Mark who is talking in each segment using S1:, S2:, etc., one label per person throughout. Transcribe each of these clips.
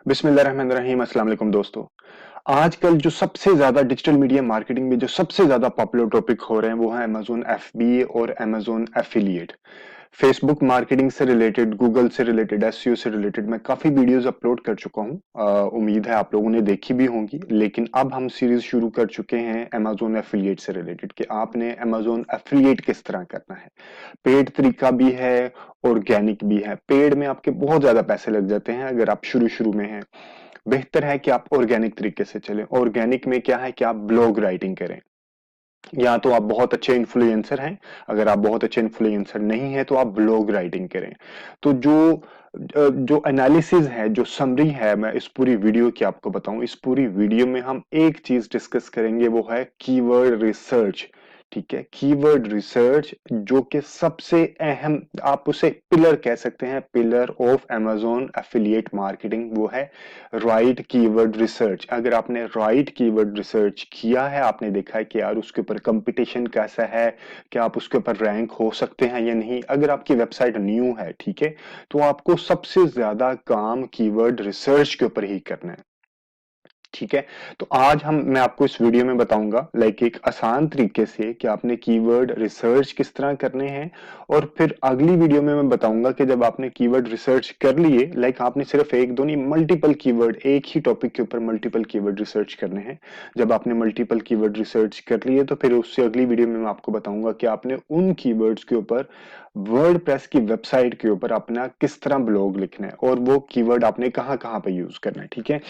S1: बिस्मिल्लाहिर्रहमानिर्रहीम। अस्सलाम वालेकुम दोस्तों। आजकल जो सबसे ज्यादा डिजिटल मीडिया मार्केटिंग में जो सबसे ज्यादा पॉपुलर टॉपिक हो रहे हैं वो है अमेजोन एफबीए और अमेजोन एफिलिएट। फेसबुक मार्केटिंग से रिलेटेड, गूगल से रिलेटेड, एसईओ से रिलेटेड मैं काफी वीडियोस अपलोड कर चुका हूं। उम्मीद है आप लोगों ने देखी भी होंगी। लेकिन अब हम सीरीज शुरू कर चुके हैं अमेजोन एफिलिएट से रिलेटेड कि आपने अमेजोन एफिलिएट किस तरह करना है। पेड तरीका भी है, ऑर्गेनिक भी है। पेड में आपके बहुत ज्यादा पैसे लग जाते हैं अगर आप शुरू शुरू में हैं। बेहतर है कि आप ऑर्गेनिक तरीके से चलें। ऑर्गेनिक में क्या है कि आप ब्लॉग राइटिंग करें, या तो आप बहुत अच्छे इन्फ्लुएंसर हैं। अगर आप बहुत अच्छे इन्फ्लुएंसर नहीं है तो आप ब्लॉग राइटिंग करें। तो जो एनालिसिस है, जो समरी है, मैं इस पूरी वीडियो की आपको बताऊं। इस पूरी वीडियो में हम एक चीज डिस्कस करेंगे, वो है कीवर्ड रिसर्च। ठीक है, कीवर्ड रिसर्च जो कि सबसे अहम, आप उसे पिलर कह सकते हैं, pillar of Amazon affiliate marketing, वो है राइट कीवर्ड रिसर्च। अगर आपने राइट कीवर्ड रिसर्च किया है, आपने देखा है कि यार उसके ऊपर कंपटीशन कैसा है, क्या आप उसके ऊपर रैंक हो सकते हैं या नहीं। अगर आपकी वेबसाइट न्यू है, ठीक है, तो आपको सबसे ज्यादा काम कीवर्ड रिसर्च के ऊपर ही करना है। ठीक है, तो आज मैं आपको इस वीडियो में बताऊंगा लाइक एक आसान तरीके से कि आपने कीवर्ड रिसर्च किस तरह करने हैं। और फिर अगली वीडियो में मैं बताऊंगा कि जब आपने कीवर्ड रिसर्च कर लिए, लाइक आपने सिर्फ एक दो नहीं, मल्टीपल कीवर्ड, एक ही टॉपिक के ऊपर मल्टीपल कीवर्ड रिसर्च करने हैं। जब आपने मल्टीपल कीवर्ड रिसर्च कर लिए तो फिर उससे अगली वीडियो में मैं आपको बताऊंगा कि आपने उन कीवर्ड्स के ऊपर वर्डप्रेस की वेबसाइट के ऊपर अपना किस तरह ब्लॉग लिखना है और वो कीवर्ड आपने कहाँ कहाँ पे यूज करना है। ठीक है,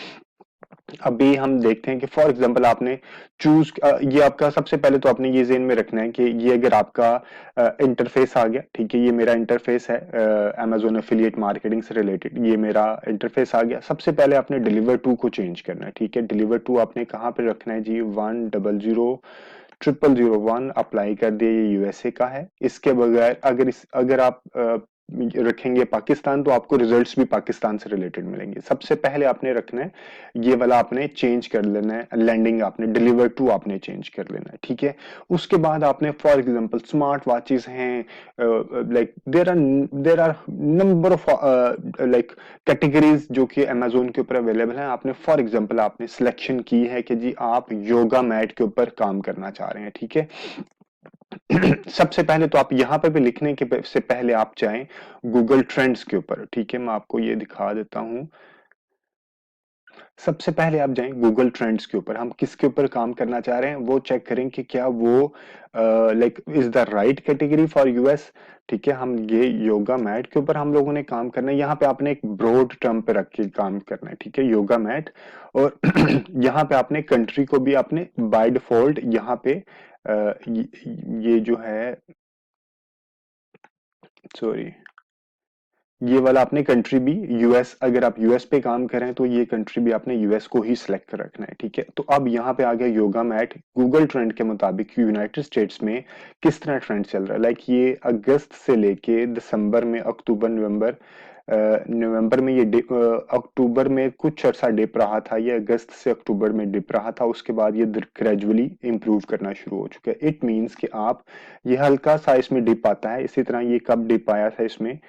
S1: अभी हम देखते हैं कि फॉर एग्जांपल आपने चूज, ये आपका सबसे पहले तो आपने ये ज़हन में रखना है कि ये अगर आपका इंटरफेस आ गया, ठीक है, ये मेरा इंटरफेस है अमेजोन एफिलिएट मार्केटिंग से रिलेटेड, ये मेरा इंटरफेस आ गया। सबसे पहले आपने डिलीवर टू को चेंज करना है। ठीक है, डिलीवर टू आपने कहाँ पे रखना है जी, 100001 अप्लाई कर दिए, ये यूएसए का है। इसके बगैर अगर आप रखेंगे पाकिस्तान तो आपको रिजल्ट्स भी पाकिस्तान से रिलेटेड मिलेंगे। सबसे पहले आपने रखना है ये वाला, आपने चेंज कर लेना है, लैंडिंग आपने डिलीवर टू आपने चेंज कर लेना है। ठीक है, उसके बाद आपने फॉर एग्जांपल स्मार्ट वॉचेस हैं, like there are number of like categories जो कि अमेजोन के ऊपर अवेलेबल है। आपने फॉर एग्जांपल आपने सिलेक्शन की है कि जी आप योगा मैट के ऊपर काम करना चाह रहे हैं। ठीक है, सबसे पहले तो आप यहां पर भी लिखने के से पहले आप चाहें गूगल ट्रेंड्स के ऊपर। ठीक है, मैं आपको ये दिखा देता हूं। सबसे पहले आप जाएं गूगल ट्रेंड्स के ऊपर, हम किसके ऊपर काम करना चाह रहे हैं वो चेक करें कि क्या वो like is the right category for US. ठीक है, हम ये योगा मैट के ऊपर हम लोगों ने काम करना है। यहाँ पे आपने एक ब्रॉड टर्म पे रख के काम करना है। ठीक है, योगा मैट। और यहाँ पे आपने कंट्री को भी आपने बाय डिफॉल्ट यहाँ पे ये जो है, सॉरी, ये वाला आपने कंट्री भी यूएस, अगर आप यूएस पे काम करें तो ये कंट्री भी आपने यूएस को ही सिलेक्ट कर रखना है। ठीक है, तो अब यहाँ पे आ गया योगा मैट। गूगल ट्रेंड के मुताबिक यूनाइटेड स्टेट्स में किस तरह ट्रेंड चल रहा है, लाइक ये अगस्त से लेके दिसंबर में, अक्टूबर, नवंबर, नवंबर में ये अक्टूबर में कुछ अर्सा डिप रहा था, ये अगस्त से अक्टूबर में डिप रहा था। उसके बाद ये ग्रेजुअली इंप्रूव करना शुरू हो चुका है। इट मीन्स कि आप, ये हल्का सा इसमें डिप आता है। इसी तरह ये कब डिप आया था इसमें,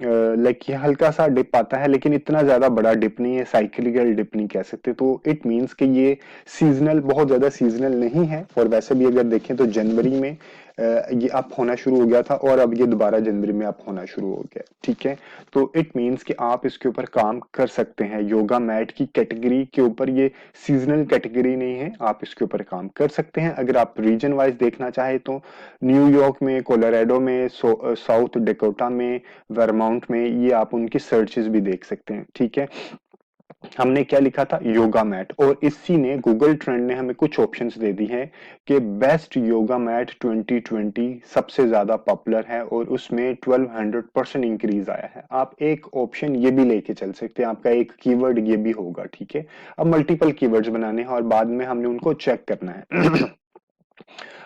S1: लाइक ये हल्का सा डिप आता है लेकिन इतना ज्यादा बड़ा डिप नहीं है, साइक्लिकल डिप नहीं कह सकते। तो इट मींस कि ये सीजनल, बहुत ज्यादा सीजनल नहीं है। और वैसे भी अगर देखें तो जनवरी में ये अप होना शुरू हो गया था और अब ये दोबारा जनवरी में अप होना शुरू हो गया। ठीक है, तो इट मींस कि आप इसके ऊपर काम कर सकते हैं। योगा मैट की कैटेगरी के ऊपर, ये सीजनल कैटेगरी नहीं है, आप इसके ऊपर काम कर सकते हैं। अगर आप रीजन वाइज देखना चाहे तो न्यूयॉर्क में, कोलोराडो में, साउथ डकोटा में, वर्माउंट में, ये आप उनकी सर्चेस भी देख सकते हैं। ठीक है, हमने क्या लिखा था, योगा मैट, और इसी ने, गूगल ट्रेंड ने हमें कुछ ऑप्शंस दे दी हैं कि बेस्ट योगा मैट 2020 सबसे ज्यादा पॉपुलर है और उसमें 1200% इंक्रीज आया है। आप एक ऑप्शन ये भी लेके चल सकते हैं, आपका एक कीवर्ड ये भी होगा। ठीक है, अब मल्टीपल कीवर्ड्स बनाने हैं और बाद में हमने उनको चेक करना है।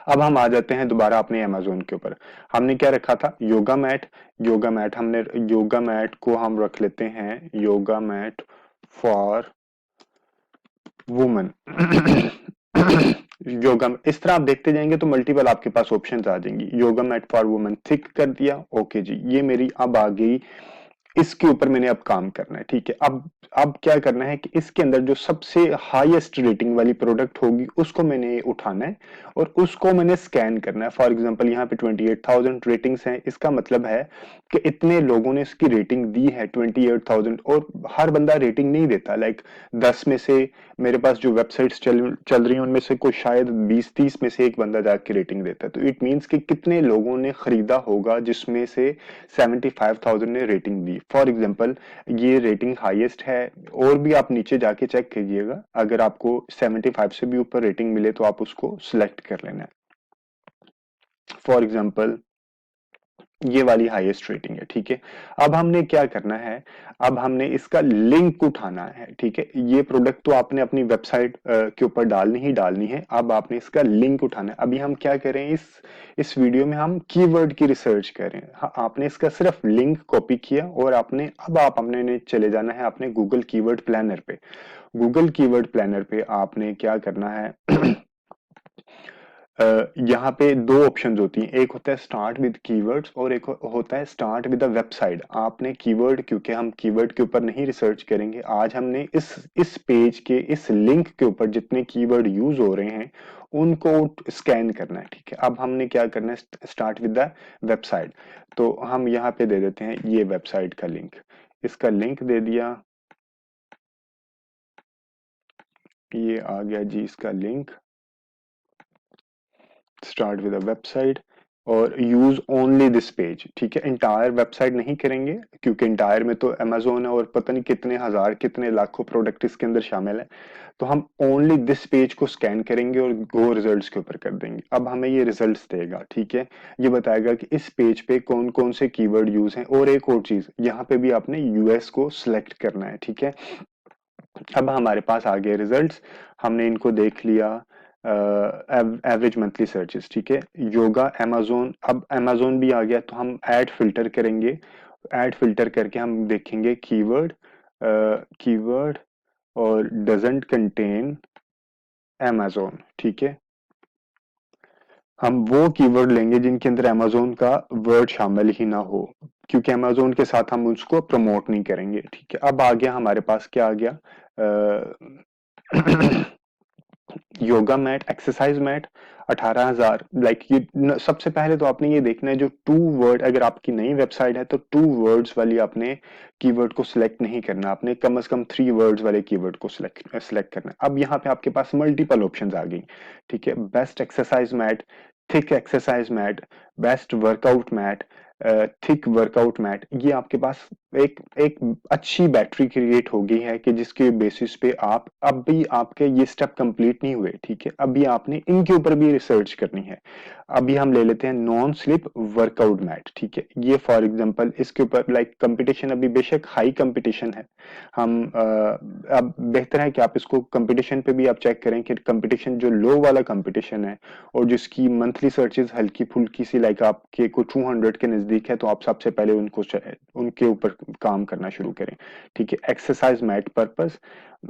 S1: अब हम आ जाते हैं दोबारा अपने अमेजोन के ऊपर। हमने क्या रखा था, योगा मैट। योगा मैट हमने, योगा मैट को हम रख लेते हैं yoga mat for women. Yoga, इस तरह आप देखते जाएंगे तो मल्टीपल आपके पास ऑप्शंस आ जाएंगी। Yoga mat for women thick कर दिया, ओके जी, ये मेरी अब आ गई, इसके ऊपर मैंने अब काम करना है। ठीक है, अब अब क्या करना है कि इसके अंदर जो सबसे हाईएस्ट रेटिंग वाली प्रोडक्ट होगी उसको मैंने उठाना है और उसको मैंने स्कैन करना है। फॉर एग्जांपल यहाँ पे 28,000 रेटिंग्स हैं, इसका मतलब है कि इतने लोगों ने इसकी रेटिंग दी है 28,000। और हर बंदा रेटिंग नहीं देता, लाइक 10 में से मेरे पास जो वेबसाइट्स चल रही हैं उनमें से कोई शायद 20-30 में से एक बंदा जाके रेटिंग देता है। तो इट मीन्स कि कितने लोगों ने खरीदा होगा जिसमें से 75,000 ने रेटिंग दी। फॉर एग्जांपल ये रेटिंग हाईएस्ट है। और भी आप नीचे जाके चेक कीजिएगा, अगर आपको 75 से भी ऊपर रेटिंग मिले तो आप उसको सिलेक्ट कर लेना है। फॉर एग्जांपल ये वाली हाईएस्ट रेटिंग है, ठीक है। अब हमने क्या करना है, अब हमने इसका लिंक उठाना है, ठीक है। ये प्रोडक्ट तो आपने अपनी वेबसाइट के ऊपर डालनी ही डालनी है। अब आपने इसका लिंक उठाना है। अभी हम क्या करें, इस वीडियो में हम कीवर्ड की रिसर्च करें। हाँ, आपने इसका सिर्फ लिंक कॉपी किया और आप अपने चले जाना है अपने गूगल कीवर्ड प्लानर पे। गूगल कीवर्ड प्लानर पे आपने क्या करना है यहाँ पे दो ऑप्शंस होती हैं, एक होता है स्टार्ट विद कीवर्ड्स और एक होता है स्टार्ट विद अ वेबसाइट। आपने कीवर्ड, क्योंकि हम कीवर्ड के ऊपर नहीं रिसर्च करेंगे आज, हमने इस पेज के इस लिंक के ऊपर जितने कीवर्ड यूज हो रहे हैं उनको स्कैन करना है, ठीक है। अब हमने क्या करना है, स्टार्ट विद द वेबसाइट। तो हम यहाँ पे दे देते हैं ये वेबसाइट का लिंक, इसका लिंक दे दिया, ये आ गया जी इसका link, start with a website और यूज ओनली दिस पेज, ठीक है। इंटायर वेबसाइट नहीं करेंगे क्योंकि इंटायर में तो अमेजोन है और पता नहीं कितने हजार कितने लाखों प्रोडक्ट इसके अंदर शामिल है। तो हम ओनली दिस पेज को स्कैन करेंगे और गो रिजल्ट्स के ऊपर कर देंगे। अब हमें ये रिजल्ट्स देगा, ठीक है। ये बताएगा कि इस पेज पे कौन कौन से कीवर्ड यूज हैं। और एक और चीज, यहाँ पे भी आपने यूएस को सिलेक्ट करना है, ठीक है। अब हमारे पास आ गए रिजल्ट्स, हमने इनको देख लिया। एवरेज मंथली सर्चेस, ठीक है। योगा amazon, अब amazon भी आ गया तो हम ऐड फिल्टर करेंगे। ऐड फिल्टर करके हम देखेंगे कीवर्ड, कीवर्ड और डजंट कंटेन amazon, ठीक है। हम वो कीवर्ड लेंगे जिनके अंदर amazon का वर्ड शामिल ही ना हो, क्योंकि amazon के साथ हम उसको प्रमोट नहीं करेंगे, ठीक है। अब आ गया हमारे पास, क्या आ गया, yoga mat, exercise mat, 18,000। Like ये सबसे पहले तो आपने ये देखना है जो टू वर्ड, अगर आपकी नई वेबसाइट है तो टू वर्ड्स वाली आपने कीवर्ड को सिलेक्ट नहीं करना, आपने कम से कम 3 वर्ड्स वाले कीवर्ड को सिलेक्ट करना है। अब यहाँ पे आपके पास मल्टीपल ऑप्शंस आ गई, ठीक है। Best exercise mat, thick exercise mat, best workout mat, thick workout mat, ये आपके पास एक एक अच्छी बैटरी क्रिएट हो गई है कि जिसके बेसिस पे आप, अब भी आपके ये स्टेप कंप्लीट नहीं हुए, ठीक है। अभी आपने इनके ऊपर भी रिसर्च करनी है। अभी हम ले लेते हैं नॉन स्लिप वर्कआउट मैट, ठीक है। ये फॉर एग्जांपल इसके ऊपर लाइक कंपटीशन अभी बेशक हाई कंपटीशन है। हम अब बेहतर है कि आप इसको कंपटीशन पे भी आप चेक करें कि कंपटीशन जो लो वाला कंपटीशन है और जिसकी मंथली सर्चेज हल्की फुल्की सी लाइक आपके को 200 के नजदीक है, तो आप सबसे पहले उनके ऊपर काम करना शुरू करें, ठीक है। एक्सरसाइज मैट पर्पस,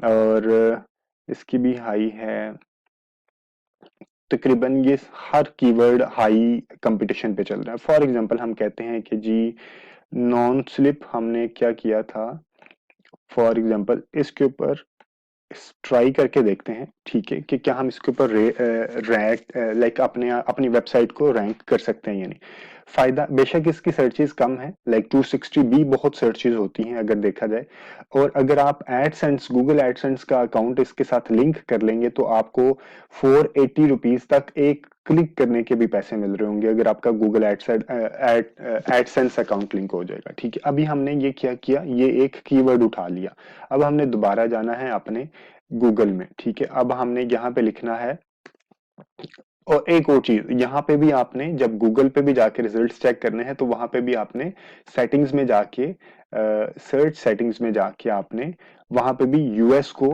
S1: और इसकी भी हाई है, तकरीबन ये हर कीवर्ड हाई कंपटीशन पे चल रहा है। फॉर एग्जांपल हम कहते हैं कि जी नॉन स्लिप हमने क्या किया था, फॉर एग्जांपल इसके ऊपर ट्राई करके देखते हैं, ठीक है, कि क्या हम इसके ऊपर रैंक लाइक अपने अपनी वेबसाइट को रैंक कर सकते हैं या नहीं। फायदा बेशक इसकी सर्चेज कम है, लाइक 260 भी बहुत सर्चेज होती हैं अगर देखा जाए। और अगर आप एडसेंस, गूगल एडसेंस का अकाउंट इसके साथ लिंक कर लेंगे तो आपको 480 रुपीज तक एक क्लिक करने के भी पैसे मिल रहे होंगे अगर आपका गूगल एडसेंस अकाउंट लिंक हो जाएगा, ठीक है। अभी हमने ये क्या किया, ये एक कीवर्ड उठा लिया। अब हमने दोबारा जाना है अपने गूगल में, ठीक है। अब हमने यहाँ पे लिखना है, और एक और चीज यहाँ पे भी आपने जब गूगल पे भी जाके रिजल्ट्स चेक करने हैं तो वहां पे भी आपने सेटिंग्स में जाके, सर्च सेटिंग्स में जाके आपने वहां पे भी यूएस को,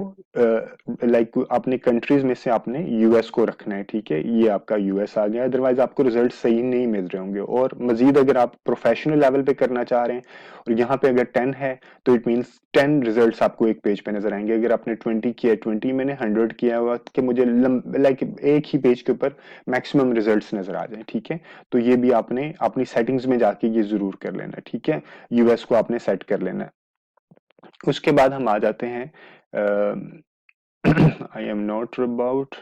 S1: लाइक अपने कंट्रीज में से आपने यूएस को रखना है, ठीक है। ये आपका यूएस आ गया, अदरवाइज आपको रिजल्ट सही नहीं मिल रहे होंगे। और मजीद अगर आप प्रोफेशनल लेवल पे करना चाह रहे हैं और यहाँ पे अगर 10 है तो इट मीन्स 10 रिजल्ट्स आपको एक पेज पे नजर आएंगे। अगर आपने 20 किया, 20 मैंने 100 किया हुआ कि मुझे लाइक एक ही पेज के ऊपर मैक्सिमम रिजल्ट्स नजर आ जाए, ठीक है। तो ये भी आपने अपनी सेटिंग्स में जाके ये जरूर कर लेना है, ठीक है। यूएस को आपने सेट कर लेना है। उसके बाद हम आ जाते हैं I am not about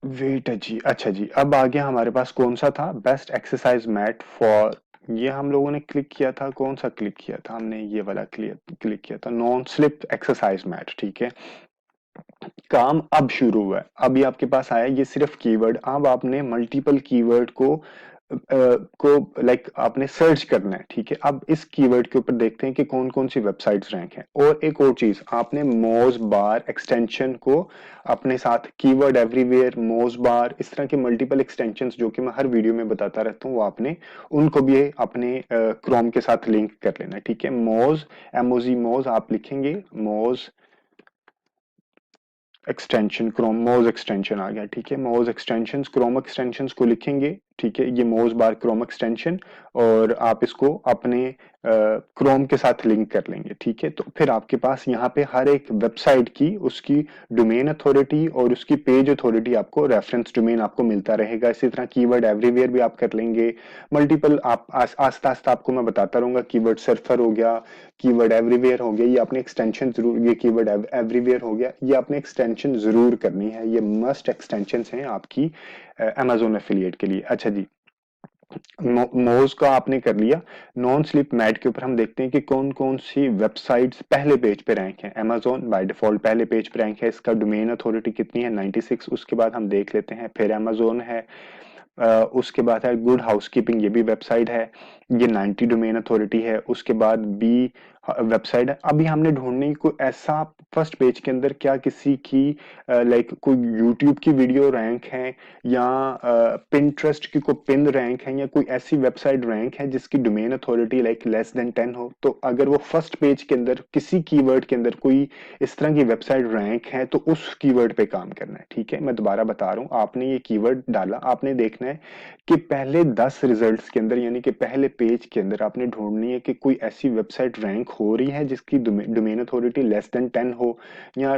S1: weight जी, अच्छा जी, अब आ गया हमारे पास कौन सा था, बेस्ट एक्सरसाइज मैट फॉर, ये हम लोगों ने क्लिक किया था, कौन सा क्लिक किया था हमने, ये वाला क्लिक किया था, नॉन स्लिप एक्सरसाइज मैट, ठीक है। काम अब शुरू हुआ है, अभी आपके पास आया ये सिर्फ कीवर्ड, अब आपने मल्टीपल कीवर्ड को लाइक आपने सर्च करना है, ठीक है। अब इस कीवर्ड के ऊपर देखते हैं कि कौन कौन सी वेबसाइट्स रैंक हैं, और एक और चीज, आपने मोज बार एक्सटेंशन को अपने साथ, कीवर्ड एवरीवेयर, मोज बार, इस तरह के मल्टीपल एक्सटेंशंस जो कि मैं हर वीडियो में बताता रहता हूँ, वो आपने उनको भी अपने क्रोम के साथ लिंक कर लेना, ठीक है। मोज, एमओजी मोज आप लिखेंगे, मोज एक्सटेंशन, क्रोम मोज एक्सटेंशन आ गया, ठीक है। मोज एक्सटेंशन, क्रोम एक्सटेंशन को लिखेंगे, ठीक है, ये मोज बार क्रोम एक्सटेंशन, और आप इसको अपने क्रोम के साथ लिंक कर लेंगे, ठीक है। तो फिर आपके पास यहाँ पे हर एक वेबसाइट की उसकी डोमेन अथॉरिटी और उसकी पेज अथॉरिटी, आपको रेफरेंस डोमेन आपको मिलता रहेगा। इसी तरह कीवर्ड एवरीवेयर भी आप कर लेंगे, मल्टीपल आप आस्ता आस्ता आपको मैं बताता रहूंगा, कीवर्ड सर्फर हो गया, कीवर्ड एवरीवेयर हो गया, ये आपने एक्सटेंशन जरूर, ये कीवर्ड एवरीवेयर हो गया, ये आपने एक्सटेंशन जरूर करनी है, ये मस्ट एक्सटेंशन हैं आपकी अमेजोन एफिलिएट के लिए। अच्छा जी, मोज का आपने कर लिया। नॉन स्लिप मैट के ऊपर हम देखते हैं कि कौन कौन सी वेबसाइट्स पहले पेज पे रैंक है। अमेजोन बाय डिफॉल्ट पहले पेज पे रैंक है, इसका डोमेन अथॉरिटी कितनी है, 96। उसके बाद हम देख लेते हैं, फिर अमेजोन है, उसके बाद है गुड हाउसकीपिंग, ये भी वेबसाइट है, ये 90 डोमेन अथॉरिटी है। उसके बाद बी वेबसाइट है। अभी हमने ढूंढने की कोई ऐसा फर्स्ट पेज के अंदर क्या किसी की लाइक कोई यूट्यूब की वीडियो रैंक है, या पिंटरेस्ट की कोई पिन रैंक है, या कोई ऐसी वेबसाइट रैंक है जिसकी domain authority like less than 10 हो। तो अगर वो फर्स्ट पेज के अंदर किसी कीवर्ड के अंदर कोई इस तरह की वेबसाइट रैंक है, तो उस कीवर्ड पे काम करना है, ठीक है। मैं दोबारा बता रहा हूं, आपने ये कीवर्ड डाला, आपने देखना है कि पहले 10 रिजल्ट्स के अंदर, यानी कि पहले पेज के अंदर आपने ढूंढनी है कि कोई ऐसी वेबसाइट रैंक हो रही है जिसकी डोमेन अथॉरिटी लेस देन 10 हो, या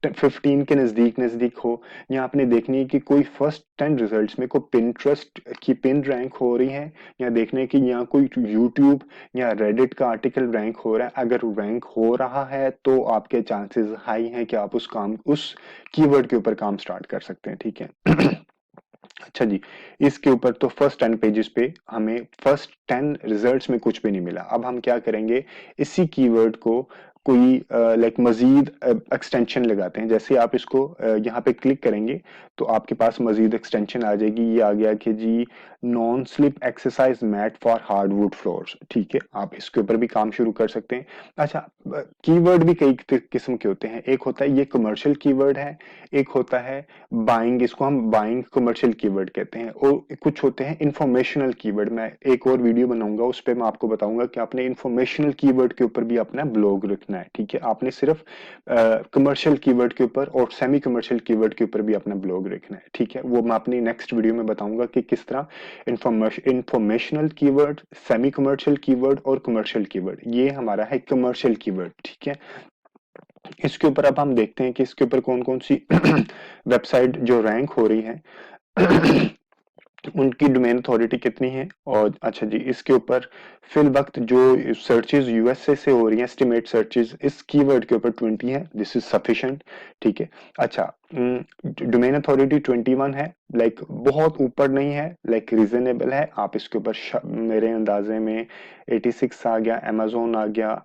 S1: 15 के नजदीक नजदीक हो, या आपने देखनी है कि कोई फर्स्ट 10 रिजल्ट्स में कोई पिंटरेस्ट की पिन रैंक हो रही है, या देखने की यहाँ कोई यूट्यूब या रेडिट का आर्टिकल रैंक हो रहा है। अगर रैंक हो रहा है तो आपके चांसेस हाई हैं कि आप उस कीवर्ड के ऊपर काम स्टार्ट कर सकते हैं, ठीक है। अच्छा जी, इसके ऊपर तो फर्स्ट 10 पेजेस पे हमें फर्स्ट 10 रिजल्ट्स में कुछ भी नहीं मिला। अब हम क्या करेंगे, इसी कीवर्ड को कोई लाइक मजीद एक्सटेंशन लगाते हैं। जैसे आप इसको यहाँ पे क्लिक करेंगे तो आपके पास मजीद एक्सटेंशन आ जाएगी। ये आ गया कि जी non slip exercise mat for hardwood floors, ठीक है, आप इसके ऊपर भी काम शुरू कर सकते हैं। अच्छा, कीवर्ड भी कई किस्म के होते हैं, एक होता है ये कमर्शियल कीवर्ड है, एक होता है बाइंग, इसको हम बाइंग कमर्शियल कीवर्ड कहते हैं, और कुछ होते हैं इंफॉर्मेशनल कीवर्ड। मैं एक और वीडियो बनाऊंगा, उस पर मैं आपको बताऊंगा कि आपने इंफॉर्मेशनल कीवर्ड के ऊपर भी अपना ब्लॉग रखना है, ठीक है। आपने सिर्फ कमर्शियल कीवर्ड के ऊपर और सेमी कमर्शियल कीवर्ड के ऊपर भी अपना ब्लॉग रखना है, ठीक है। वो मैं अपनी नेक्स्ट वीडियो में बताऊंगा कि किस तरह informational keyword, semi commercial keyword और कमर्शियल कीवर्ड, ये हमारा है कमर्शियल कीवर्ड, ठीक है। इसके ऊपर अब हम देखते हैं कि इसके ऊपर कौन कौन सी वेबसाइट जो रैंक हो रही है, उनकी डोमेन अथॉरिटी कितनी है। और अच्छा जी, इसके ऊपर फिल वक्त जो सर्चेज यूएसए से हो रही हैं, एस्टिमेट सर्चेज इस कीवर्ड के ऊपर 20 है, दिस इज सफिशिएंट, ठीक है। अच्छा, डोमेन अथॉरिटी 21 है, लाइक बहुत ऊपर नहीं है, लाइक रीजनेबल है। आप इसके ऊपर मेरे अंदाजे में 86 आ गया, अमेजोन आ गया,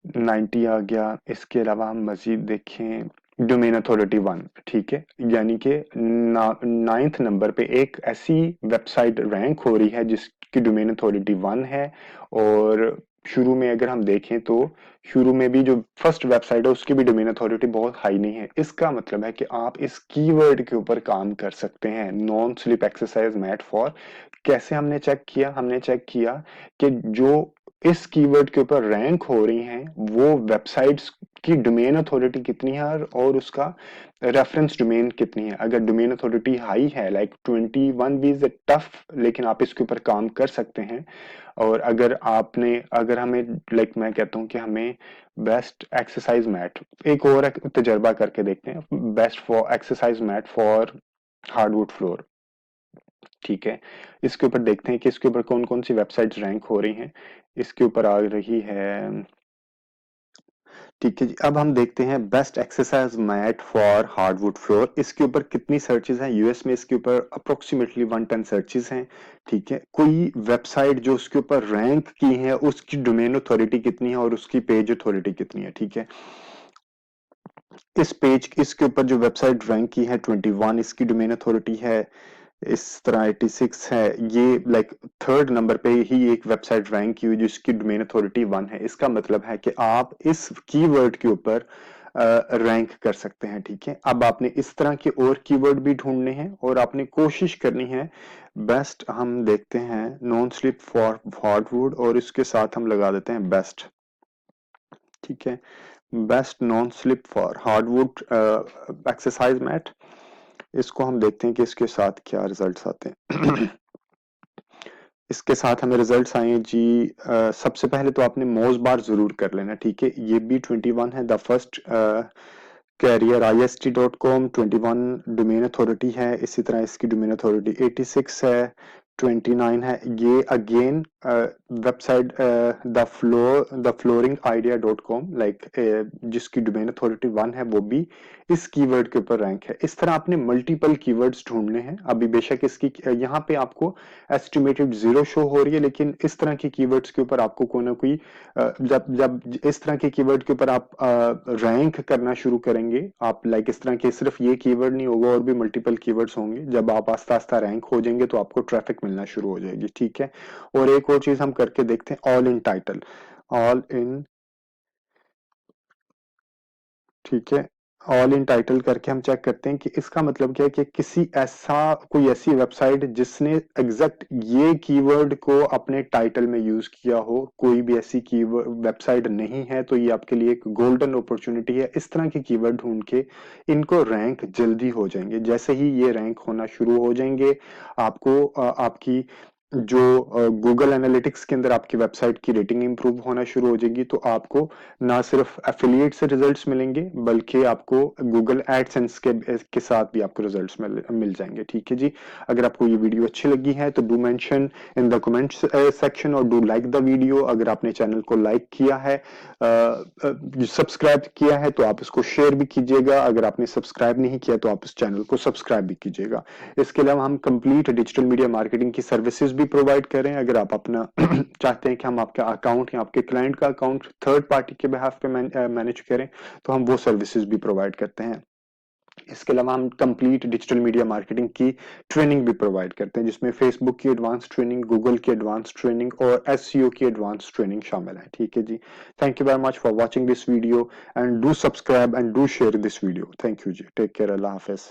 S1: 90 आ गया। इसके अलावा हम मजीद देखें, डोमेन अथॉरिटी 1, ठीक है, यानी कि 9th नंबर पे एक ऐसी वेबसाइट रैंक हो रही है जिसकी डोमेन अथॉरिटी 1 है। और शुरू में अगर हम देखें तो शुरू में भी जो फर्स्ट वेबसाइट है उसकी भी डोमेन अथॉरिटी बहुत हाई नहीं है। इसका मतलब है कि आप इस कीवर्ड के ऊपर काम कर सकते हैं, non slip exercise mat for. कैसे हमने चेक किया, हमने चेक किया कि जो इस कीवर्ड के ऊपर रैंक हो रही हैं वो वेबसाइट्स की डोमेन अथॉरिटी कितनी है, और उसका रेफरेंस डोमेन कितनी है। अगर डोमेन अथॉरिटी हाई है, लाइक 21 भी इज टफ, लेकिन आप इसके ऊपर काम कर सकते हैं। और अगर हमें लाइक मैं कहता हूं कि हमें बेस्ट एक्सरसाइज मैट, एक और तजर्बा करके देखते हैं, best for exercise mat for hardwood floor, ठीक है, इसके ऊपर देखते हैं कि इसके ऊपर कौन कौन सी वेबसाइट्स रैंक हो रही हैं। इसके ऊपर आ रही है, ठीक है जी। अब हम देखते हैं best exercise mat for hardwood floor. इसके ऊपर कितनी सर्चेज हैं? यूएस में इसके ऊपर अप्रोक्सीमेटली 110 सर्चेज हैं। ठीक है, कोई वेबसाइट जो उसके ऊपर रैंक की है उसकी डोमेन अथॉरिटी कितनी है और उसकी पेज अथॉरिटी कितनी है। ठीक है, इस पेज इसके ऊपर जो वेबसाइट रैंक की है 21, इसकी डोमेन अथॉरिटी है इस तरह 86 है। ये लाइक थर्ड नंबर पे ही एक वेबसाइट रैंक की हुई जिसकी डोमेन अथॉरिटी 1 है। इसका मतलब है कि आप इस कीवर्ड के ऊपर रैंक कर सकते हैं। ठीक है, अब आपने इस तरह के और कीवर्ड भी ढूंढने हैं और आपने कोशिश करनी है बेस्ट। हम देखते हैं नॉन स्लिप फॉर हार्डवुड और इसके साथ हम लगा देते हैं बेस्ट। ठीक है, best non slip for hardwood exercise mat. इसको हम देखते हैं कि इसके साथ क्या रिजल्ट्स आते हैं। इसके साथ हमें रिजल्ट्स आए जी। सबसे पहले तो आपने मोज बार जरूर कर लेना। ठीक है, ये भी 21 है। The first career ist.com 21 domain authority है। इसी तरह इसकी डोमेन अथॉरिटी 86 है, 29 है। ये again website the flooring idea dot com like जिसकी डोमेन अथॉरिटी 1 है, वो भी इस कीवर्ड के ऊपर रैंक है। इस तरह आपने मल्टीपल कीवर्ड्स ढूंढने हैं। अभी बेशक इसकी यहाँ पे आपको एस्टिमेटेड 0 शो हो रही है, लेकिन इस तरह के कीवर्ड्स के ऊपर आपको कोई ना कोई जब जब इस तरह के कीवर्ड के ऊपर आप रैंक करना शुरू करेंगे, आप लाइक इस तरह के सिर्फ ये कीवर्ड नहीं होगा और भी मल्टीपल कीवर्ड्स होंगे। जब आप आस्ता आस्ता रैंक हो जाएंगे तो आपको ट्रैफिक मिलना शुरू हो जाएगी। ठीक है, और एक और चीज हम करके देखते हैं, all in title. All in, ठीक है, ऑल इन टाइटल करके हम चेक करते हैं कि इसका मतलब क्या है कि किसी ऐसा कोई ऐसी वेबसाइट जिसने एग्जैक्ट ये कीवर्ड को अपने टाइटल में यूज किया हो। कोई भी ऐसी कीवर्ड वेबसाइट नहीं है तो ये आपके लिए एक गोल्डन अपॉर्चुनिटी है। इस तरह के कीवर्ड ढूंढ के इनको रैंक जल्दी हो जाएंगे। जैसे ही ये रैंक होना शुरू हो जाएंगे, आपको आपकी जो गूगल एनालिटिक्स के अंदर आपकी वेबसाइट की रेटिंग इंप्रूव होना शुरू हो जाएगी। तो आपको ना सिर्फ एफिलिएट से रिजल्ट्स मिलेंगे बल्कि आपको गूगल एडसेंस के साथ भी आपको रिजल्ट्स मिल जाएंगे। ठीक है जी, अगर आपको ये वीडियो अच्छी लगी है तो do mention in the comment section और डू लाइक द वीडियो। अगर आपने चैनल को लाइक किया है, सब्सक्राइब किया है, तो आप इसको शेयर भी कीजिएगा। अगर आपने सब्सक्राइब नहीं किया तो आप इस चैनल को सब्सक्राइब भी कीजिएगा। इसके अलावा हम कंप्लीट डिजिटल मीडिया मार्केटिंग की सर्विसेज भी प्रोवाइड करें। अगर आप अपना चाहते हैं कि हम आपका अकाउंट या आपके क्लाइंट का अकाउंट थर्ड पार्टी के बिहाफ पे मैनेज करें, तो हम वो सर्विसेज भी प्रोवाइड करते हैं। इसके अलावा हम कंप्लीट डिजिटल मीडिया मार्केटिंग की ट्रेनिंग भी प्रोवाइड करते हैं, जिसमें फेसबुक की एडवांस ट्रेनिंग, गूगल की एडवांस ट्रेनिंग और एसईओ की एडवांस ट्रेनिंग शामिल है। ठीक है जी, thank you very much for watching this video and do subscribe and do share this video. Thank you जी, टेक केयर, अल्लाह हाफिज।